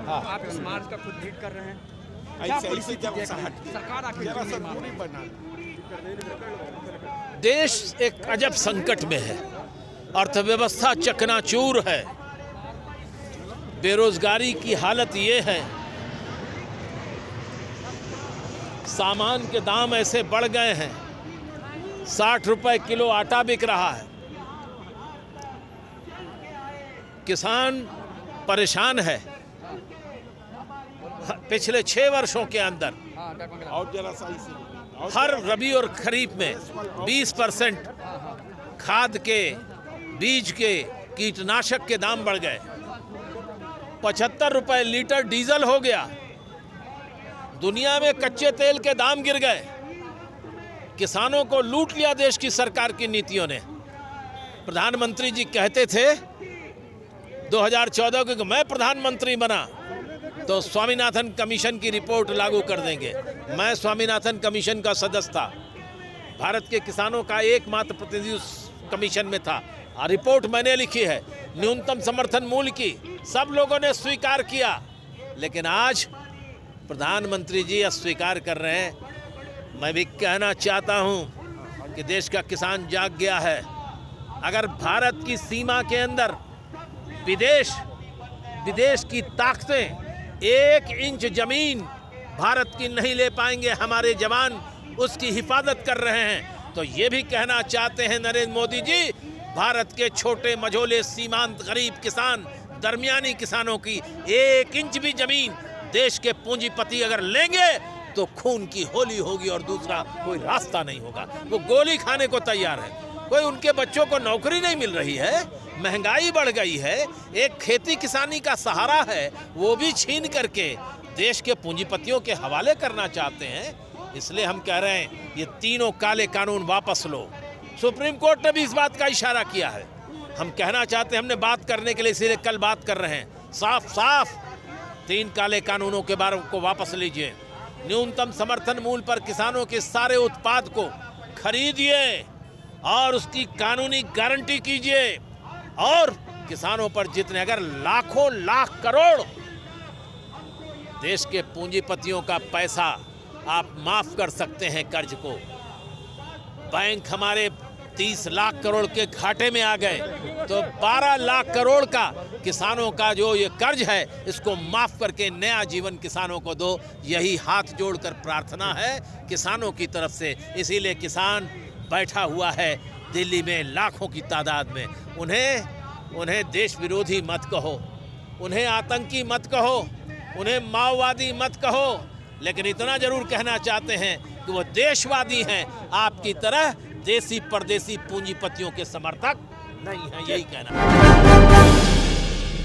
हाँ। आप इस मार्च का खुद लीड कर रहे हैं, क्या परिस्थिति देख रहे हैं? सरकार आखिर क्यों नहीं मान रही? देश एक अजब संकट में है, अर्थव्यवस्था चकनाचूर है, बेरोजगारी की हालत ये है, सामान के दाम ऐसे बढ़ गए हैं, 60 रुपए किलो आटा बिक रहा है, किसान परेशान है। पिछले 6 वर्षों के अंदर हर रबी और खरीफ में 20% खाद के, बीज के, कीटनाशक के दाम बढ़ गए, 75 रुपए लीटर डीजल हो गया, दुनिया में कच्चे तेल के दाम गिर गए, किसानों को लूट लिया देश की सरकार की नीतियों ने। प्रधानमंत्री जी कहते थे 2014 को मैं प्रधानमंत्री बना तो स्वामीनाथन कमीशन की रिपोर्ट लागू कर देंगे। मैं स्वामीनाथन कमीशन का सदस्य था, भारत के किसानों का एकमात्र प्रतिनिधि उस कमीशन में था, रिपोर्ट मैंने लिखी है न्यूनतम समर्थन मूल्य की, सब लोगों ने स्वीकार किया। लेकिन आज प्रधानमंत्री जी अस्वीकार कर रहे हैं। मैं भी कहना चाहता हूं कि देश का किसान जाग गया है। अगर भारत की सीमा के अंदर विदेश की ताकतें 1 इंच जमीन भारत की नहीं ले पाएंगे, हमारे जवान उसकी हिफाजत कर रहे हैं। तो ये भी कहना चाहते हैं नरेंद्र मोदी जी, भारत के छोटे मझोले सीमांत गरीब किसान, दरमियानी किसानों की 1 इंच भी जमीन देश के पूंजीपति अगर लेंगे तो खून की होली होगी और दूसरा कोई रास्ता नहीं होगा। वो गोली खाने को तैयार है। कोई उनके बच्चों को नौकरी नहीं मिल रही है, महंगाई बढ़ गई है, एक खेती किसानी का सहारा है वो भी छीन करके देश के पूंजीपतियों के हवाले करना चाहते हैं। इसलिए हम कह रहे हैं ये तीनों काले कानून वापस लो। सुप्रीम कोर्ट ने भी इस बात का इशारा किया है। हम कहना चाहते हैं, हमने बात करने के लिए इसीलिए कल बात कर रहे हैं, साफ साफ 3 काले कानूनों के बारे को वापस लीजिए। न्यूनतम समर्थन मूल्य पर किसानों के सारे उत्पाद को खरीदिए और उसकी कानूनी गारंटी कीजिए, और किसानों पर जितने अगर लाखों लाख करोड़ देश के पूंजीपतियों का पैसा आप माफ कर सकते हैं कर्ज को। बैंक हमारे 30 लाख करोड़ के घाटे में आ गए तो 12 लाख करोड़ का किसानों का जो ये कर्ज है इसको माफ करके नया जीवन किसानों को दो। यही हाथ जोड़कर प्रार्थना है किसानों की तरफ से। इसीलिए किसान बैठा हुआ है दिल्ली में लाखों की तादाद में। उन्हें देश विरोधी मत कहो, उन्हें आतंकी मत कहो, उन्हें माओवादी मत कहो, लेकिन इतना जरूर कहना चाहते हैं कि वो देशवादी हैं, आपकी तरह देसी परदेसी पूंजीपतियों के समर्थक नहीं हैं। यही कहना है।